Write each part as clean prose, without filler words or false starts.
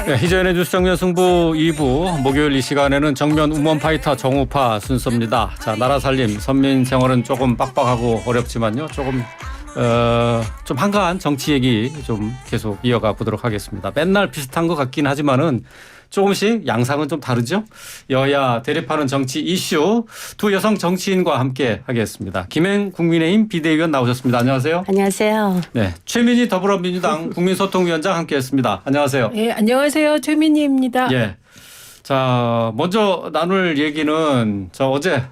네, 희재현의 뉴스 정면 승부 2부 목요일 이 시간에는 정면 우먼 파이터 정우파 순서입니다. 자, 나라 살림 선민 생활은 조금 빡빡하고 어렵지만요. 조금 좀 한가한 정치 얘기 좀 계속 이어가 보도록 하겠습니다. 맨날 비슷한 것 같긴 하지만은 조금씩 양상은 좀 다르죠. 여야 대립하는 정치 이슈 두 여성 정치인과 함께 하겠습니다. 김행 국민의힘 비대위원 나오셨습니다. 안녕하세요. 안녕하세요. 네, 최민희 더불어민주당 국민소통위원장 함께했습니다. 안녕하세요. 네, 안녕하세요. 최민희입니다. 예. 자, 먼저 나눌 얘기는 어제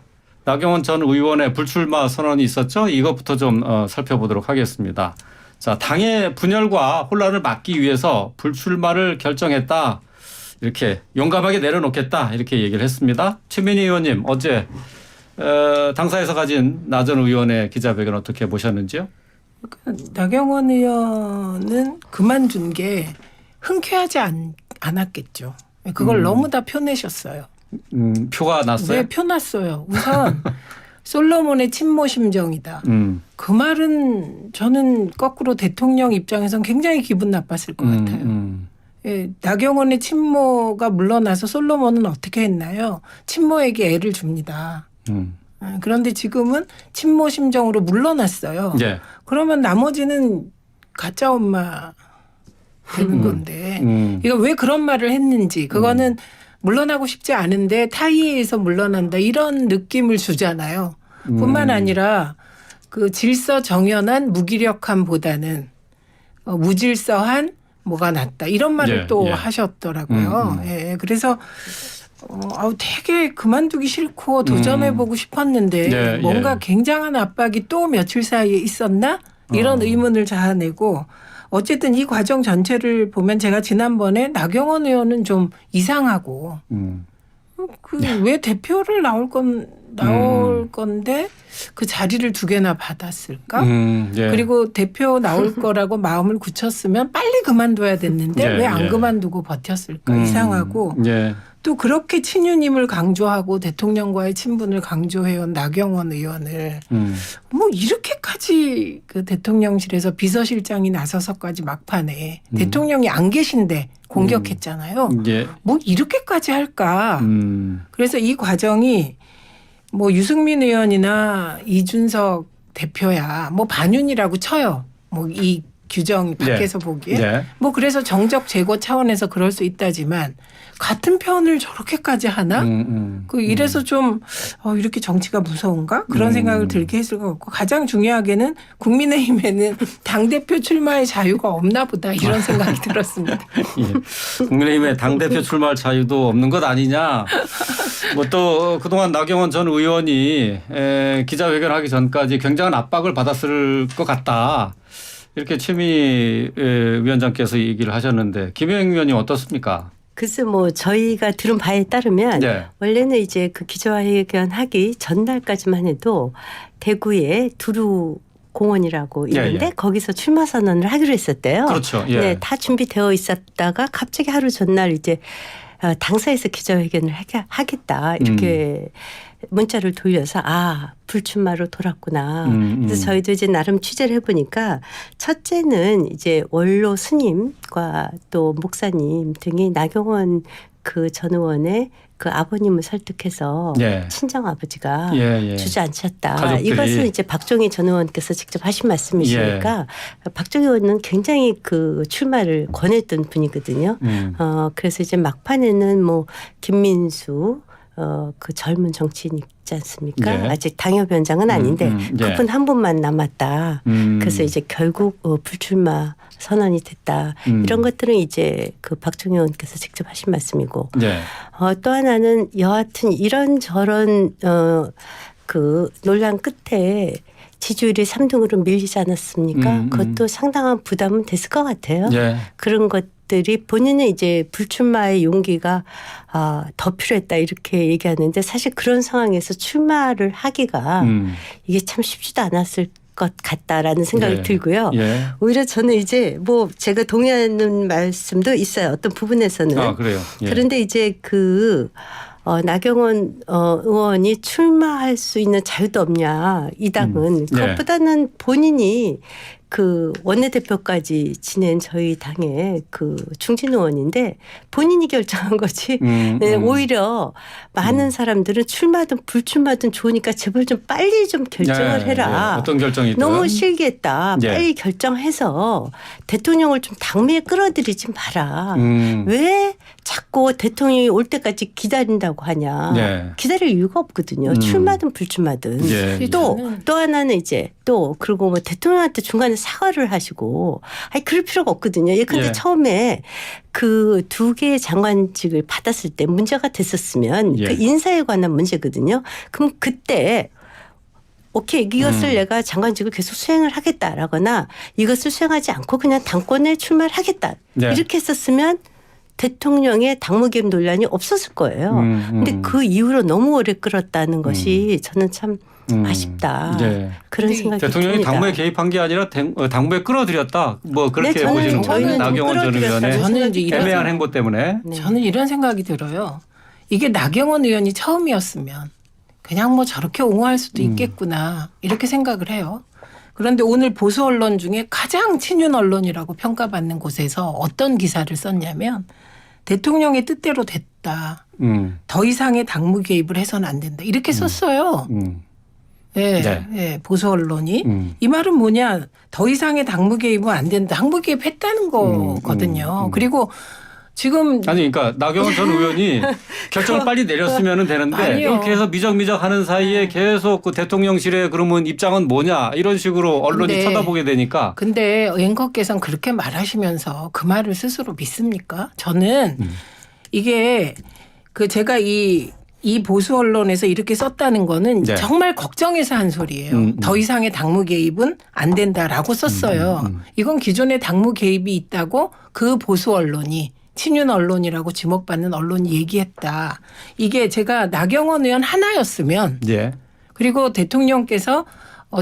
나경원 전 의원의 불출마 선언이 있었죠. 이것부터 좀 살펴보도록 하겠습니다. 자, 당의 분열과 혼란을 막기 위해서 불출마를 결정했다. 이렇게 용감하게 내려놓겠다. 이렇게 얘기를 했습니다. 최민희 의원님 어제 당사에서 가진 나 전 의원의 기자회견 어떻게 보셨는지요? 나경원 의원은 그만둔 게 흔쾌하지 않았겠죠. 그걸 너무 다 표내셨어요. 표가 났어요? 네, 표났어요. 우선 솔로몬의 친모 심정이다. 그 말은 저는 거꾸로 대통령 입장에선 굉장히 기분 나빴을 것 같아요. 예, 나경원의 친모가 물러나서 솔로몬은 어떻게 했나요? 친모에게 애를 줍니다. 그런데 지금은 친모 심정으로 물러났어요. 예. 그러면 나머지는 가짜 엄마 되는 건데 이거 왜 그런 말을 했는지 그거는 물러나고 싶지 않은데 타의에서 물러난다 이런 느낌을 주잖아요. 뿐만 아니라 그 질서 정연한 무기력함보다는 무질서한 뭐가 낫다 이런 말을 또 하셨더라고요. 예, 그래서 되게 그만두기 싫고 도전해보고 싶었는데 뭔가 굉장한 압박이 또 며칠 사이에 있었나 이런 의문을 자아내고 어쨌든 이 과정 전체를 보면 제가 지난번에 나경원 의원은 좀 이상하고 왜 대표를 나올 건데 그 자리를 2개나 받았을까? 그리고 대표 나올 거라고 마음을 굳혔으면 빨리 그만둬야 됐는데 왜 안 그만두고 버텼을까? 이상하고 또 그렇게 친윤임을 강조하고 대통령과의 친분을 강조해온 나경원 의원을 뭐 이렇게까지 그 대통령실에서 비서실장이 나서서까지 막판에 대통령이 안 계신데 공격했잖아요. 뭐 이렇게까지 할까? 그래서 이 과정이 뭐 유승민 의원이나 이준석 대표야 뭐 반윤이라고 쳐요. 뭐 이 규정 밖에서 보기에. 뭐 그래서 정적 제거 차원에서 그럴 수 있다지만 같은 편을 저렇게까지 하나? 이래서 좀 이렇게 정치가 무서운가? 그런 생각을 들게 했을 것 같고 가장 중요하게는 국민의힘에는 당대표 출마의 자유가 없나 보다 이런 생각이 들었습니다. 예. 국민의힘에 당대표 출마할 자유도 없는 것 아니냐. 뭐 또 그동안 나경원 전 의원이 기자회견하기 전까지 굉장한 압박을 받았을 것 같다. 이렇게 최민희 위원장께서 얘기를 하셨는데 김행 위원님 어떻습니까? 글쎄 뭐 저희가 들은 바에 따르면 원래는 이제 그 기자회견 하기 전날까지만 해도 대구에 두루 공원이라고 있는데 거기서 출마 선언을 하기로 했었대요. 그렇죠. 네, 다 준비되어 있었다가 갑자기 하루 전날 이제 당사에서 기자회견을 하겠다 이렇게 문자를 돌려서 불출마로 돌았구나. 그래서 저희도 이제 나름 취재를 해보니까 첫째는 이제 원로 스님과 또 목사님 등이 나경원 그 전 의원의 그 아버님을 설득해서 친정 아버지가 주저앉혔다. 가족들이. 이것은 이제 박종희 전 의원께서 직접 하신 말씀이시니까 박종희 의원은 굉장히 그 출마를 권했던 분이거든요. 그래서 이제 막판에는 뭐 김민수 그 젊은 정치인 있지 않습니까? 아직 당협위원장은 아닌데 그분 한 분만 남았다. 그래서 이제 결국 불출마 선언이 됐다. 이런 것들은 이제 그 박종희 의원께서 직접 하신 말씀이고 또 하나는 여하튼 이런저런 그 논란 끝에 지지율이 3등으로 밀리지 않았습니까? 그것도 상당한 부담은 됐을 것 같아요. 그런 것들이 본인은 이제 불출마의 용기가 더 필요했다 이렇게 얘기하는데 사실 그런 상황에서 출마를 하기가 이게 참 쉽지도 않았을 것 같다라는 생각이 들고요. 오히려 저는 이제 뭐 제가 동의하는 말씀도 있어요. 어떤 부분에서는. 그래요. 그런데 이제 그 나경원 의원이 출마할 수 있는 자유도 없냐 이 당은 그것보다는 본인이 그 원내대표까지 지낸 저희 당의 그 중진 의원인데 본인이 결정한 거지. 네, 오히려 많은 사람들은 출마든 불출마든 좋으니까 제발 좀 빨리 좀 결정을 예, 해라. 예. 어떤 결정이든. 너무 실기했다. 예. 빨리 결정해서 대통령을 좀 당무에 끌어들이지 마라. 왜 자꾸 대통령이 올 때까지 기다린다고 하냐. 예. 기다릴 이유가 없거든요. 출마든 불출마든. 예. 또 하나는 이제 또 그리고 뭐 대통령한테 중간에 사과를 하시고 아니 그럴 필요가 없거든요. 예, 근데 예. 처음에 그 두 개의 장관직을 받았을 때 문제가 됐었으면 예. 그 인사에 관한 문제거든요. 그럼 그때 오케이 이것을 내가 장관직을 계속 수행을 하겠다라거나 이것을 수행하지 않고 그냥 당권에 출마를 하겠다. 네. 이렇게 했었으면 대통령의 당무개입 논란이 없었을 거예요. 근데 그 이후로 너무 오래 끌었다는 것이 저는 참 아쉽다. 네. 그런 생각이 대통령이 듭니다. 당무에 개입한 게 아니라 당무에 끌어들였다. 뭐 그렇게 네, 보시는 저희는 거예요. 나경원 전 끌어들였다고 의원의 저는 이제 이런 애매한 행보 때문에. 네. 저는 이런 생각이 들어요. 이게 나경원 의원이 처음이었으면 그냥 뭐 저렇게 옹호할 수도 있겠구나 이렇게 생각을 해요. 그런데 오늘 보수 언론 중에 가장 친윤 언론이라고 평가받는 곳에서 어떤 기사를 썼냐면 대통령의 뜻대로 됐다. 더 이상의 당무 개입을 해서는 안 된다. 이렇게 썼어요. 예, 네. 예, 보수 언론이. 이 말은 뭐냐. 더 이상의 당무 개입은 안 된다. 당무 개입했다는 거거든요. 그리고 지금 아니 그러니까 나경원 전 의원이 결정을 빨리 내렸으면 되는데 아니요. 이렇게 해서 미적미적 하는 사이에 계속 그 대통령실의 그러면 입장은 뭐냐 이런 식으로 언론이 근데 쳐다보게 되니까. 근데 앵커께서는 그렇게 말하시면서 그 말을 스스로 믿습니까? 저는 이게 그 제가 이 보수 언론에서 이렇게 썼다는 거는 네. 정말 걱정해서 한 소리예요. 더 이상의 당무 개입은 안 된다라고 썼어요. 이건 기존에 당무 개입이 있다고 그 보수 언론이 친윤 언론이라고 지목받는 언론이 얘기했다. 이게 제가 나경원 의원 하나였으면 예. 그리고 대통령께서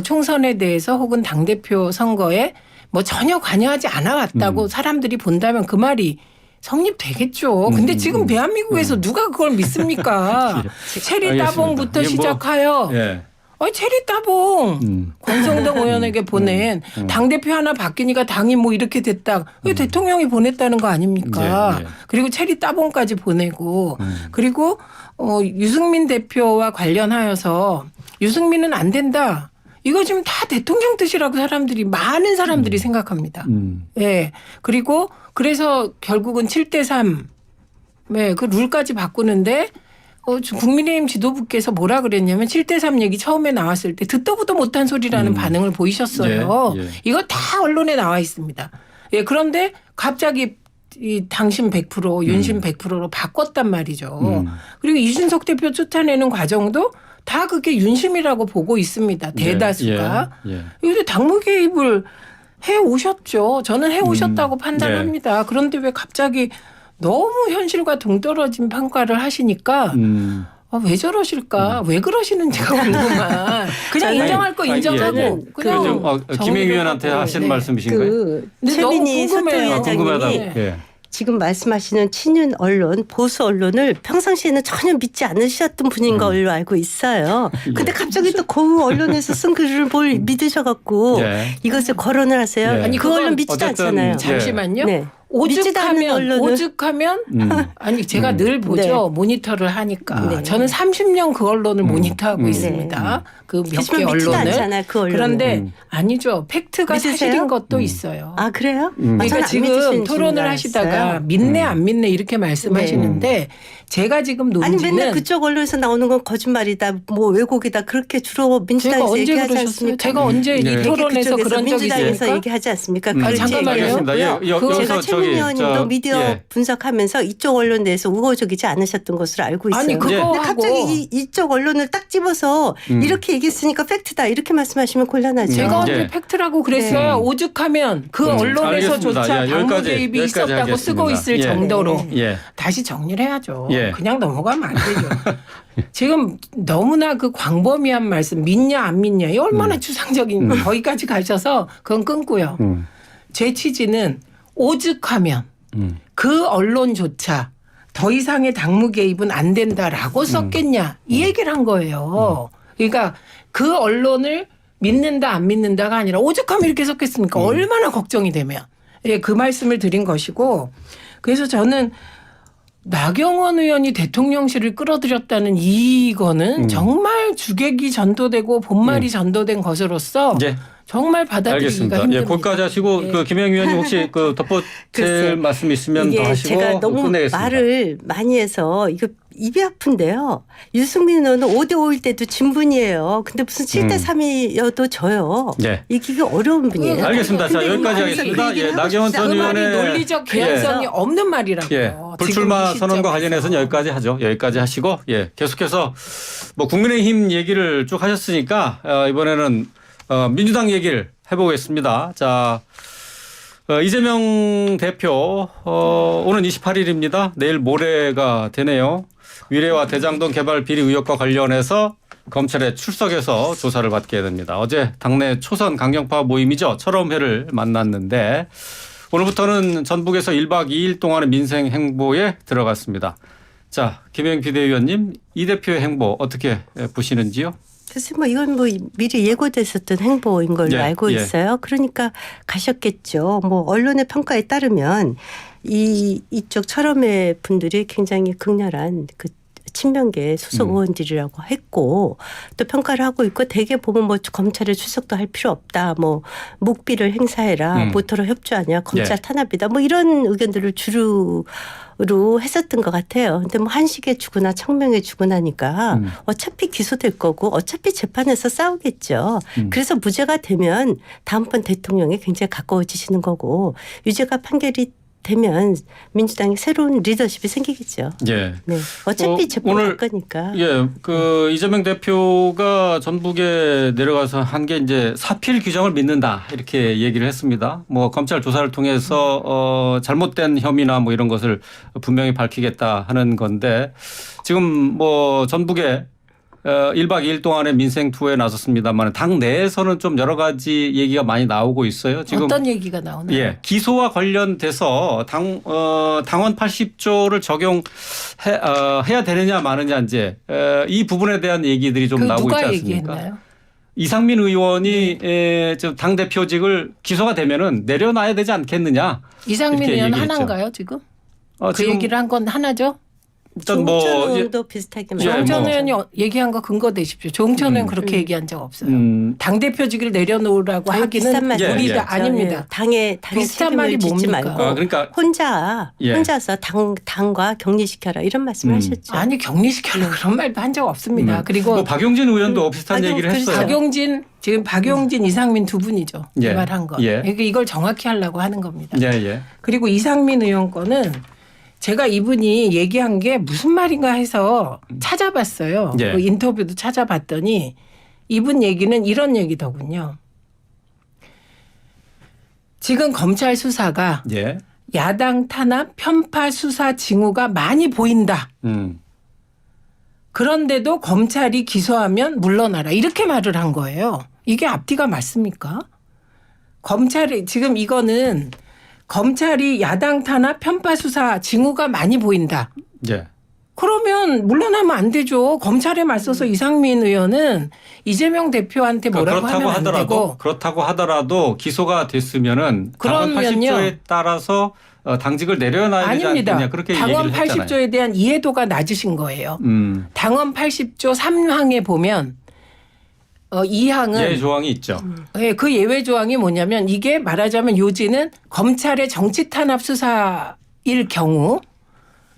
총선에 대해서 혹은 당대표 선거에 뭐 전혀 관여하지 않아 왔다고 사람들이 본다면 그 말이 성립되겠죠. 근데 지금 대한민국에서 누가 그걸 믿습니까? 체리 알겠습니다. 따봉부터 이게 뭐, 시작하여 예. 체리 따봉 권성동 의원에게 보낸 당대표 하나 바뀌니까 당이 뭐 이렇게 됐다. 왜 대통령이 보냈다는 거 아닙니까? 예, 예. 그리고 체리 따봉까지 보내고 그리고 유승민 대표와 관련하여서 유승민은 안 된다. 이거 지금 다 대통령 뜻이라고 많은 사람들이 생각합니다. 예. 그리고 그래서 결국은 7대3 네, 그 룰까지 바꾸는데 국민의힘 지도부께서 뭐라 그랬냐면 7대3 얘기 처음에 나왔을 때 듣도 보도 못한 소리라는 반응을 보이셨어요. 예, 예. 이거 다 언론에 나와 있습니다. 예, 그런데 갑자기 이 당신 100% 윤심 100%로 바꿨단 말이죠. 그리고 이준석 대표 쫓아내는 과정도 다 그게 윤심이라고 보고 있습니다. 대다수가. 예, 예. 이거 당무 개입을 해 오셨죠. 저는 해 오셨다고 판단합니다. 네. 그런데 왜 갑자기 너무 현실과 동떨어진 평가를 하시니까 왜 저러실까? 왜 그러시는지가 궁금한. 그냥 인정할 거 인정하고 예. 그냥 김행 위원한테 정리하고. 하시는 네. 말씀이신가요? 근데 너무 최민희 궁금해요. 소통 궁금하다. 위원장님이 예. 지금 말씀하시는 친윤 언론, 보수 언론을 평상시에는 전혀 믿지 않으셨던 분인 걸로 알고 있어요. 근데 갑자기 또 그 언론에서 쓴 글을 뭘 믿으셔갖고 예. 이것을 거론을 하세요. 예. 아니, 그 언론 그건 믿지도 어쨌든 않잖아요. 잠시만요. 네. 믿지도 않는 언론은 오죽하면 아니 제가 늘 보죠. 모니터를 하니까 네. 저는 30년 그 언론을 모니터하고 있습니다. 그 몇 개 하지만 믿지도 언론을. 않잖아요, 그 언론은. 그런데 아니죠. 팩트가 믿으세요? 사실인 것도 있어요. 아 그래요? 그러니까 저는 안 지금 믿으시는 토론을 줄 하시다가 알았어요. 믿네 안 믿네 이렇게 말씀하시는데 제가 지금 아니 논지는 맨날 그쪽 언론에서 나오는 건 거짓말이다, 뭐 왜곡이다 그렇게 주로 제가 민주당에서 언제 얘기하지 그러셨어요? 않습니까? 제가 언제 이 네. 토론에서 그쪽에서 그런 적이 민주당에서 있습니까? 얘기하지 않습니까? 아니, 그렇지 잠깐만요. 알겠습니다. 얘기하고요. 여기서 제가 최민희 의원님도 미디어 예. 분석하면서 이쪽 언론 내에서 우호적이지 않으셨던 것으로 알고 있어요. 아니 그거 예. 근데 하고 갑자기 이쪽 언론을 딱 집어서 이렇게 얘기했으니까 팩트다 이렇게 말씀하시면 곤란하죠. 제가 언제 예. 팩트라고 그랬어요. 오죽하면 그 언론에서조차 알겠습니다. 예, 당무 여기까지, 개입이 여기까지 있었다고 하겠습니다. 쓰고 있을 예. 정도로 예. 다시 정리를 해야죠. 예. 그냥 넘어가면 안 되죠. 지금 너무나 그 광범위한 말씀 믿냐 안 믿냐 이 얼마나 추상적인 거기까지 가셔서 그건 끊고요. 제 취지는 오죽하면 그 언론조차 더 이상의 당무 개입은 안 된다라고 썼겠냐 이 얘기를 한 거예요. 그러니까 그 언론을 믿는다 안 믿는다가 아니라 오죽하면 이렇게 섞였습니까? 얼마나 걱정이 되면. 예, 그 말씀을 드린 것이고 그래서 저는 나경원 의원이 대통령실을 끌어들였다는 이거는 정말 주객이 전도되고 본말이 전도된 것으로서 예. 정말 받아들이기가 알겠습니다. 힘듭니다. 예, 거기까지 하시고 예. 그 김영 위원님 혹시 그 덧붙일 글쎄요. 말씀 있으면 이게 더 하시고 제가 너무 끝내겠습니다. 말을 많이 해서 이거 입이 아픈데요. 유승민 의원은 5대5일 때도 진 분이에요. 근데 무슨 7대3이어도 져요. 예. 이기기 어려운 분이에요. 알겠습니다. 자, 근데 여기까지 이 하겠습니다. 말이 예, 나경원 전 그 말이 의원의 논리적 개연성이 없는 말이라고요. 예, 불출마 지금 이 선언과 시점에서. 관련해서는 여기까지 하죠. 여기까지 하시고 예, 계속해서 뭐 국민의힘 얘기를 쭉 하셨으니까 이번에는 민주당 얘기를 해보겠습니다. 자, 이재명 대표 오는 28일입니다. 내일 모레가 되네요. 위례와 대장동 개발 비리 의혹과 관련해서 검찰에 출석해서 조사를 받게 됩니다. 어제 당내 초선 강경파 모임이죠. 철험회를 만났는데 오늘부터는 전북에서 1박 2일 동안의 민생 행보에 들어갔습니다. 자, 김영 비대위원님, 이 대표의 행보 어떻게 보시는지요? 글쎄 뭐 이건 뭐 미리 예고됐었던 행보인 걸로 예, 알고 예. 있어요. 그러니까 가셨겠죠. 뭐 언론의 평가에 따르면 이쪽 철험회 분들이 굉장히 극렬한 그 친명계 수석 의원들이라고 했고 또 평가를 하고 있고 대개 보면 뭐 검찰에 출석도 할 필요 없다. 뭐 묵비를 행사해라. 모토로 협조하냐. 검찰 예. 탄압이다. 뭐 이런 의견들을 주로 했었던 것 같아요. 근데 뭐 한식에 주거나 청명에 주거나니까 어차피 기소될 거고 어차피 재판에서 싸우겠죠. 그래서 무죄가 되면 다음번 대통령에 굉장히 가까워지시는 거고 유죄가 판결이 되면 민주당이 새로운 리더십이 생기겠죠. 예. 네. 어차피 재판 오늘 할 거니까. 예, 그 이재명 대표가 전북에 내려가서 한 게 이제 사필 규정을 믿는다 이렇게 얘기를 했습니다. 뭐 검찰 조사를 통해서 잘못된 혐의나 뭐 이런 것을 분명히 밝히겠다 하는 건데 지금 뭐 전북에 1박 2일 동안의 민생 투어에 나섰습니다만 당 내에서는 좀 여러 가지 얘기가 많이 나오고 있어요. 지금 어떤 얘기가 나오나요? 예, 기소와 관련돼서 당원 80조를 적용해야 되느냐 마느냐 이제 이 부분에 대한 얘기들이 좀 나오고 있지 누가 않습니까? 얘기했나요? 이상민 의원이 당 대표직을 기소가 되면은 내려놔야 되지 않겠느냐? 이상민 이렇게 의원 얘기했죠. 하나인가요 지금? 그 지금 얘기를 한 건 하나죠? 일단 조홍천 뭐 의원도 비슷하게 예, 조홍천 뭐. 의원이 얘기한 거 근거 되십시오. 조홍천 의원 그렇게 얘기한 적 없어요. 당대표직을 내려놓으라고 아니, 비슷한 하기는 말씀. 예, 예. 아닙니다. 당에 비슷한 말이 책임을 짓지 뭡니까? 말고 그러니까 혼자서 당과 격리시켜라 이런 말씀을 하셨죠. 아니 격리시켜라 그런 말도 한 적 없습니다. 그리고 뭐 박용진 의원도 비슷한 얘기를 그렇죠. 했어요. 박용진, 이상민 두 분이죠. 예. 이 말 한 거. 예. 그러니까 이걸 정확히 하려고 하는 겁니다. 예, 예. 그리고 이상민 의원 거는 제가 이분이 얘기한 게 무슨 말인가 해서 찾아봤어요. 예. 그 인터뷰도 찾아봤더니 이분 얘기는 이런 얘기더군요. 지금 검찰 수사가 예. 야당 탄압 편파 수사 징후가 많이 보인다. 그런데도 검찰이 기소하면 물러나라. 이렇게 말을 한 거예요. 이게 앞뒤가 맞습니까? 검찰이 지금 이거는 검찰이 야당 탄압 편파 수사 징후가 많이 보인다. 예. 그러면 물러나면 안 되죠. 검찰에 맞서서 이상민 의원은 이재명 대표한테 뭐라고 하면 안 되고. 그렇다고 하더라도 기소가 됐으면은 당원 그러면요. 80조에 따라서 당직을 내려놔야 되지 아닙니다. 않겠냐 그렇게 당원 얘기를 했잖아요. 80조에 대한 이해도가 낮으신 거예요. 당원 80조 3항에 보면 2항은 예 조항이 있죠. 네, 그 예외 조항이 뭐냐면 이게 말하자면 요지는 검찰의 정치 탄압 수사일 경우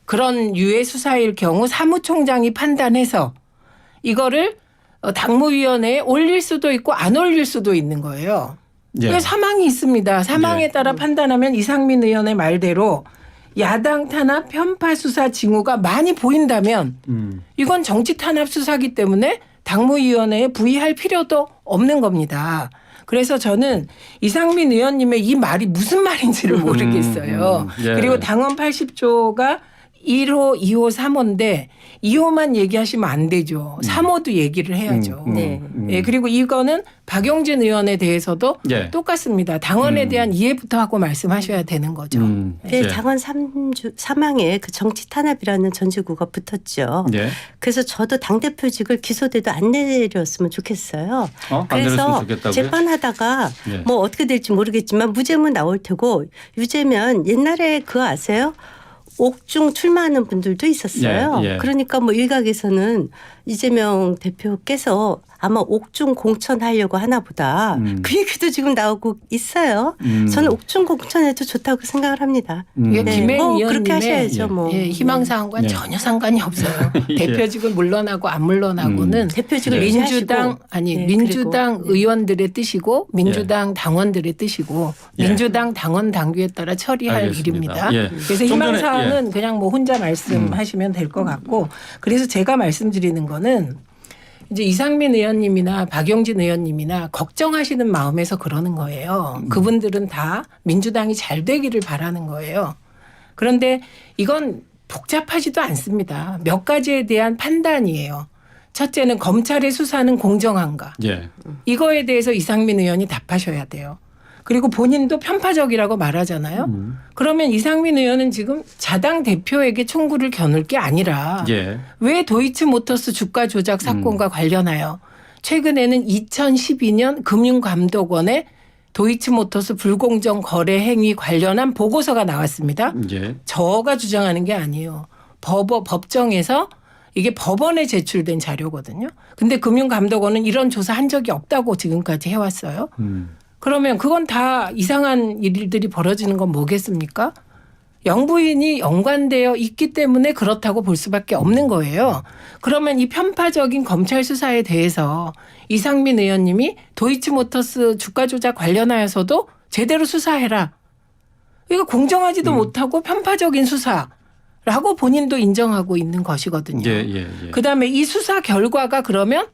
그런 유해 수사일 경우 사무총장이 판단해서 이거를 당무위원회에 올릴 수도 있고 안 올릴 수도 있는 거예요. 예. 사망이 있습니다. 사망에 예. 따라 판단하면 이상민 의원의 말대로 야당 탄압 편파 수사 징후가 많이 보인다면 이건 정치 탄압 수사기 때문에 당무위원회에 부의할 필요도 없는 겁니다. 그래서 저는 이상민 의원님의 이 말이 무슨 말인지를 모르겠어요. 예. 그리고 당원 80조가 1호, 2호, 3호인데 2호만 얘기하시면 안 되죠. 3호도 얘기를 해야죠. 네. 예, 그리고 이거는 박용진 의원에 대해서도 예. 똑같습니다. 당원에 대한 이해부터 하고 말씀하셔야 되는 거죠. 네, 예. 당원 사망에 그 정치 탄압이라는 전지구가 붙었죠. 예. 그래서 저도 당대표직을 기소돼도 안 내렸으면 좋겠어요. 안 그래서 내렸으면 좋겠다고요? 재판하다가 예. 뭐 어떻게 될지 모르겠지만 무죄면 나올 테고 유죄면 옛날에 그거 아세요? 옥중 출마하는 분들도 있었어요. 예, 예. 그러니까 뭐 일각에서는 이재명 대표께서 아마 옥중 공천하려고 하나 보다. 그 얘기도 지금 나오고 있어요. 저는 옥중 공천해도 좋다고 생각을 합니다. 이게 김행 뭐 의원님의 그렇게 하셔야죠. 뭐. 예, 희망사항과는 예. 전혀 상관이 없어요. 예. 대표직을 물러나고 안 물러나고는 대표직을 네. 민주당 유지하시고. 아니 네, 민주당 그리고, 네. 의원들의 뜻이고 민주당 당원들의 뜻이고 예. 민주당 당원 당규에 따라 처리할 알겠습니다. 일입니다. 예. 그래서 좀 전에, 희망사항은 그냥 뭐 혼자 말씀하시면 될 것 같고 그래서 제가 말씀드리는 거는 이제 이상민 의원님이나 박용진 의원님이나 걱정하시는 마음에서 그러는 거예요. 그분들은 다 민주당이 잘 되기를 바라는 거예요. 그런데 이건 복잡하지도 않습니다. 몇 가지에 대한 판단이에요. 첫째는 검찰의 수사는 공정한가. 예. 이거에 대해서 이상민 의원이 답하셔야 돼요. 그리고 본인도 편파적이라고 말하잖아요. 그러면 이상민 의원은 지금 자당 대표에게 총구를 겨눌 게 아니라 예. 왜 도이치모터스 주가 조작 사건과 관련하여 최근에는 2012년 금융감독원의 도이치모터스 불공정 거래 행위 관련한 보고서가 나왔습니다. 예. 저가 주장하는 게 아니에요. 법정에서 이게 법원에 제출된 자료거든요. 근데 금융감독원은 이런 조사 한 적이 없다고 지금까지 해왔어요. 그러면 그건 다 이상한 일들이 벌어지는 건 뭐겠습니까? 영부인이 연관되어 있기 때문에 그렇다고 볼 수밖에 없는 거예요. 그러면 이 편파적인 검찰 수사에 대해서 이상민 의원님이 도이치모터스 주가 조작 관련하여서도 제대로 수사해라. 이거 공정하지도 못하고 편파적인 수사라고 본인도 인정하고 있는 것이거든요. 예. 예. 예. 그다음에 이 수사 결과가 그러면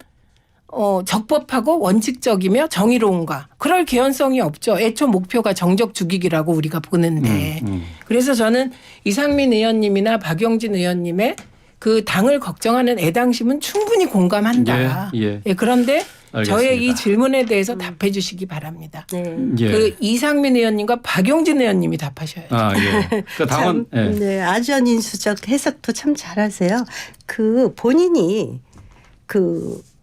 적법하고 원칙적이며 정의로운가? 그럴 개연성이 없죠. 애초 목표가 정적 죽이기라고 우리가 보는데. 그래서 저는 이상민 의원님이나 박용진 의원님의 그 당을 걱정하는 애당심은 충분히 공감한다. 예. 예, 그런데 알겠습니다. 저의 이 질문에 대해서 답해 주시기 바랍니다. 네. 예. 그 이상민 의원님과 박용진 의원님이 답하셔야죠. 예. 그 당원 예. 네, 아전인수적 해석도 참 잘하세요. 그 본인이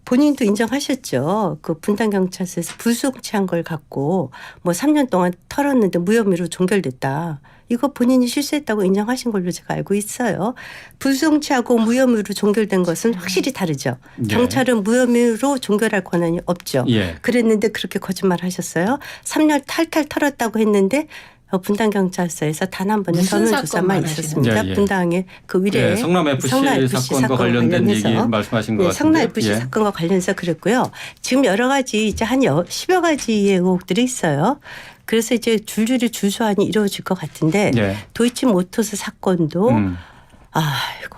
본인도 인정하셨죠. 그 분당경찰서에서 불송치한 걸 갖고 뭐 3년 동안 털었는데 무혐의로 종결됐다. 이거 본인이 실수했다고 인정하신 걸로 제가 알고 있어요. 불송치하고 무혐의로 종결된 것은 확실히 다르죠. 예. 경찰은 무혐의로 종결할 권한이 없죠. 예. 그랬는데 그렇게 거짓말하셨어요. 3년 탈탈 털었다고 했는데 분당경찰서에서 단 한 번의 무슨 서면조사만 사건 있었습니다. 말하시는 거예요? 분당의 그 위례 예, 성남 FC 사건과 관련된 얘기 말씀하신 것 같은데. 성남 FC 예. 사건과 관련해서 그랬고요. 지금 여러 가지 이제 한 10여 가지의 의혹들이 있어요. 그래서 이제 줄줄이 주소안이 이루어질 것 같은데 예. 도이치모터스 사건도 아이고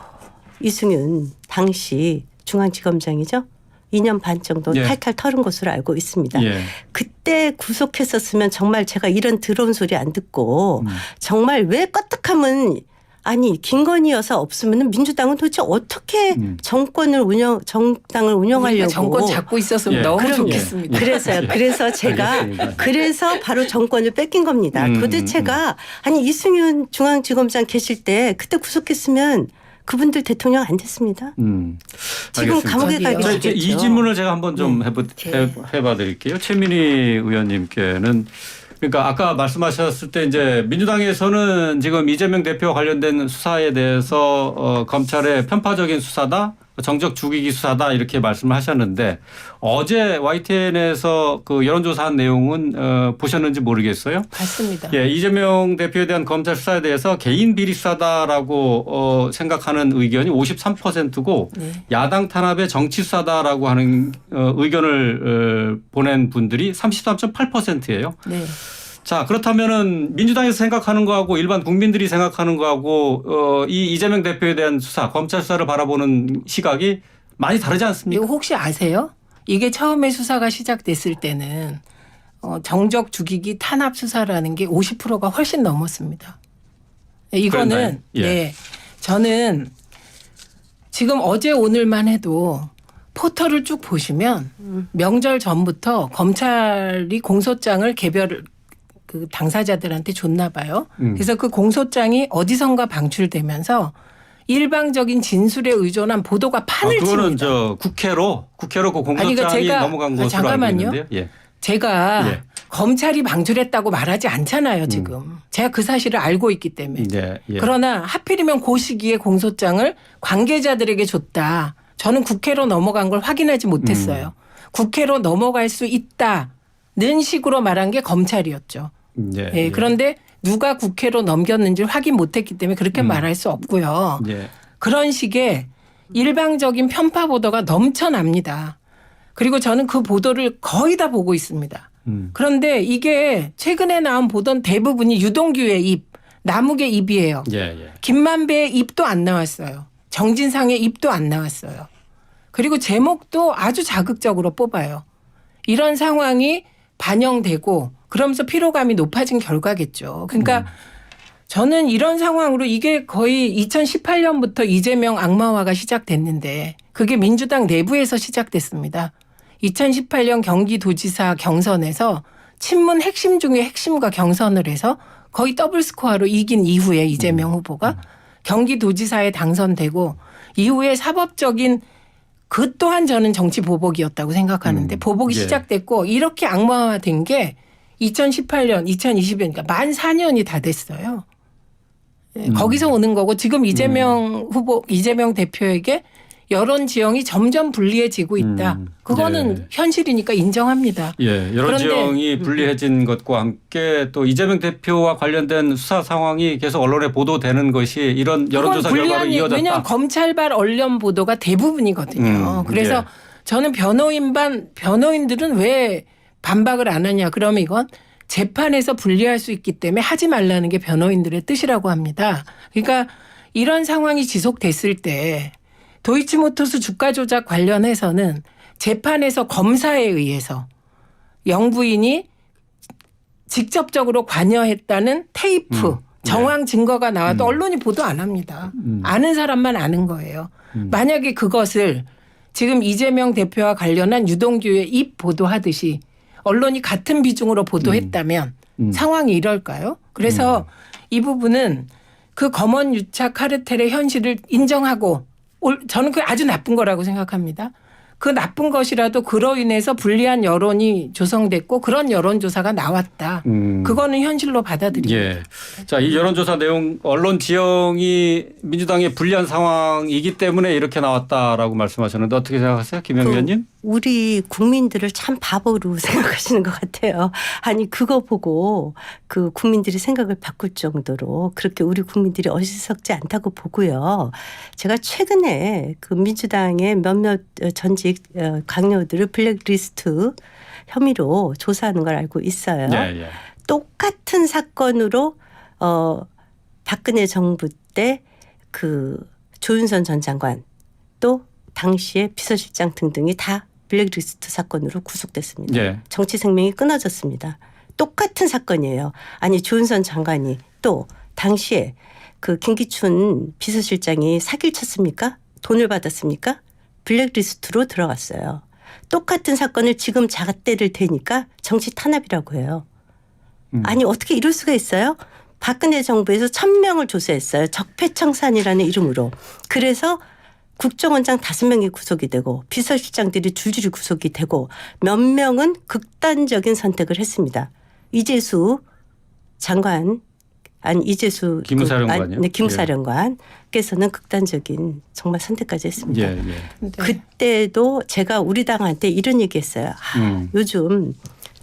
이승윤 당시 중앙지검장이죠. 2년 반 정도 예. 탈탈 털은 것으로 알고 있습니다. 예. 그때 구속했었으면 정말 제가 이런 더러운 소리 안 듣고 정말 왜 껐떡하면 아니 김건희 여사 없으면 민주당은 도대체 어떻게 정당을 운영하려고 우리가 정권 잡고 있었으면 예. 너무 그럼요. 좋겠습니다. 그래서요. 그래서 제가 알겠습니다. 그래서 바로 정권을 뺏긴 겁니다. 도대체가 아니 이승윤 중앙지검장 계실 때 그때 구속했으면 그분들 대통령 안 됐습니다. 지금 알겠습니다. 감옥에 가게 저기요. 이 되겠죠. 질문을 제가 한번 좀 네. 해봐 드릴게요. 최민희 의원님께는 그러니까 아까 말씀하셨을 때 이제 민주당에서는 지금 이재명 대표와 관련된 수사에 대해서 검찰의 편파적인 수사다, 정적 죽이기 수사다 이렇게 말씀을 하셨는데 어제 YTN에서 그 여론조사한 내용은 보셨는지 모르겠어요. 봤습니다. 예, 이재명 대표에 대한 검찰 수사에 대해서 개인 비리 수사다라고 생각하는 의견이 53%고 네. 야당 탄압의 정치 수사다라고 하는 의견을 보낸 분들이 33.8%예요. 네. 자, 그렇다면은 민주당에서 생각하는 거하고 일반 국민들이 생각하는 거하고 이 이재명 대표에 대한 수사, 검찰 수사를 바라보는 시각이 많이 다르지 않습니까? 이거 혹시 아세요? 이게 처음에 수사가 시작됐을 때는 정적 죽이기 탄압 수사라는 게 50%가 훨씬 넘었습니다. 이거는 그랬나요? 예. 네. 저는 지금 어제 오늘만 해도 포털을 쭉 보시면 명절 전부터 검찰이 공소장을 개별 그 당사자들한테 줬나 봐요. 그래서 그 공소장이 어디선가 방출되면서 일방적인 진술에 의존한 보도가 판을 그거는 칩니다. 저 국회로 그 공소장이 제가 넘어간 것으로 잠깐만요. 알고 있는데요. 예. 제가 예. 검찰이 방출했다고 말하지 않잖아요. 지금. 제가 그 사실을 알고 있기 때문에. 예. 예. 그러나 하필이면 그 시기에 공소장을 관계자들에게 줬다. 저는 국회로 넘어간 걸 확인하지 못했어요. 국회로 넘어갈 수 있다는 식으로 말한 게 검찰이었죠. 예. 예, 그런데 누가 국회로 넘겼는지를 확인 못했기 때문에 그렇게 말할 수 없고요. 예. 그런 식의 일방적인 편파 보도가 넘쳐납니다. 그리고 저는 그 보도를 거의 다 보고 있습니다. 그런데 이게 최근에 나온 보도는 대부분이 유동규의 입, 남욱의 입이에요. 예. 예. 김만배의 입도 안 나왔어요. 정진상의 입도 안 나왔어요. 그리고 제목도 아주 자극적으로 뽑아요. 이런 상황이 반영되고 그러면서 피로감이 높아진 결과겠죠. 그러니까 저는 이런 상황으로 이게 거의 2018년부터 이재명 악마화가 시작됐는데 그게 민주당 내부에서 시작됐습니다. 2018년 경기도지사 경선에서 친문 핵심 중에 핵심과 경선을 해서 거의 더블 스코어로 이긴 이후에 이재명 후보가 경기도지사에 당선되고 이후에 사법적인 그 또한 저는 정치 보복이었다고 생각하는데 보복이 예. 시작됐고 이렇게 악마화된 게 2018년, 2020년 그러니까 만 4년이 다 됐어요. 거기서 오는 거고 지금 이재명 후보, 이재명 대표에게 여론 지형이 점점 불리해지고 있다. 그거는 예. 현실이니까 인정합니다. 예, 여론 그런데 지형이 불리해진 것과 함께 또 이재명 대표와 관련된 수사 상황이 계속 언론에 보도되는 것이 이런 여론조사 그건 결과로 이어졌다. 왜냐하면 검찰발 언론 보도가 대부분이거든요. 그래서 예. 저는 변호인들은 왜 반박을 안 하냐. 그러면 이건 재판에서 불리할 수 있기 때문에 하지 말라는 게 변호인들의 뜻이라고 합니다. 그러니까 이런 상황이 지속됐을 때 도이치모터스 주가 조작 관련해서는 재판에서 검사에 의해서 영부인이 직접적으로 관여했다는 테이프, 정황 증거가 나와도 언론이 보도 안 합니다. 아는 사람만 아는 거예요. 만약에 그것을 지금 이재명 대표와 관련한 유동규의 입 보도하듯이 언론이 같은 비중으로 보도했다면 상황이 이럴까요? 그래서 이 부분은 그 검언 유착 카르텔의 현실을 인정하고 저는 그게 아주 나쁜 거라고 생각합니다. 그 나쁜 것이라도 그로 인해서 불리한 여론이 조성됐고 그런 여론조사가 나왔다. 그거는 현실로 받아들입니다. 예. 자, 이 여론조사 내용 언론 지형이 민주당에 불리한 상황이기 때문에 이렇게 나왔다라고 말씀하셨는데 어떻게 생각하세요? 김영 의원님? 우리 국민들을 참 바보로 생각하시는 것 같아요. 아니 그거 보고 그 국민들이 생각을 바꿀 정도로 그렇게 우리 국민들이 어리석지 않다고 보고요. 제가 최근에 그 민주당의 몇몇 전직 강요들을 블랙리스트 혐의로 조사하는 걸 알고 있어요. 예, 예. 똑같은 사건으로 박근혜 정부 때 그 조윤선 전 장관 또 당시에 비서실장 등등이 다 블랙리스트 사건으로 구속됐습니다. 예. 정치 생명이 끊어졌습니다. 똑같은 사건이에요. 아니 조윤선 장관이 또 당시에 그 김기춘 비서실장이 사기를 쳤습니까? 돈을 받았습니까? 블랙리스트로 들어갔어요. 똑같은 사건을 지금 잣대를 대니까 정치 탄압이라고 해요. 아니 어떻게 이럴 수가 있어요? 박근혜 정부에서 1000명을 조사했어요. 적폐청산이라는 이름으로. 그래서 국정원장 5명이 구속이 되고 비서실장들이 줄줄이 구속이 되고 몇 명은 극단적인 선택을 했습니다. 이재수 장관 아니 이재수 기무사령관이요? 네, 기무사령관께서는 극단적인 정말 선택까지 했습니다. 예, 예. 네. 그때도 제가 우리 당한테 이런 얘기했어요. 요즘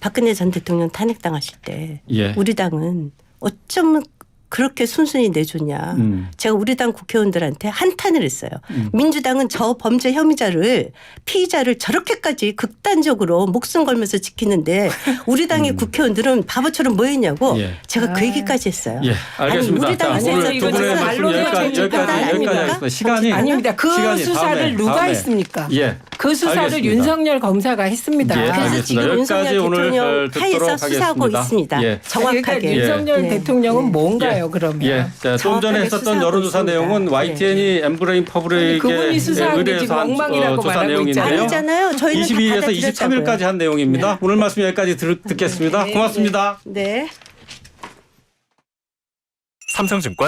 박근혜 전 대통령 탄핵당하실 때 예. 우리 당은 어쩌면 그렇게 순순히 내줬냐. 제가 우리 당 국회의원들한테 한탄을 했어요. 민주당은 저 범죄 혐의자를 피의자를 저렇게까지 극단적으로 목숨 걸면서 지키는데 우리 당의 국회의원들은 바보처럼 뭐 했냐고 예. 제가 그 얘기까지 했어요. 예, 알겠습니다. 아니, 우리 당에서 자, 오늘 두 분의 이거 말씀 말로 여기까지 하겠습니다. 시간이 아닙니다. 그 시간이 수사를 누가 다음에. 했습니까? 예. 그 수사를 알겠습니다. 윤석열 검사가 했습니다. 예, 그래서 알겠습니다. 지금 여기까지 윤석열 오늘 대통령 듣도록 하에서 수사하고 하겠습니다. 있습니다. 예. 정확하게. 그러니까 윤석열 네. 대통령은 뭔가요? 해봐요 그러면. 자, 좀 전에 정확하게 했었던 수사하고 여론조사 있습니다. 내용은 YTN이 엠브레인 퍼블릭에 그분이 수사한 게 지금 엉망이라고 조사 말하고 내용인데요. 있잖아요. 아니잖아요. 저희는 22일에서 다 23일까지 한 내용입니다. 오늘 말씀 여기까지 듣겠습니다. 고맙습니다. 네. 삼성증권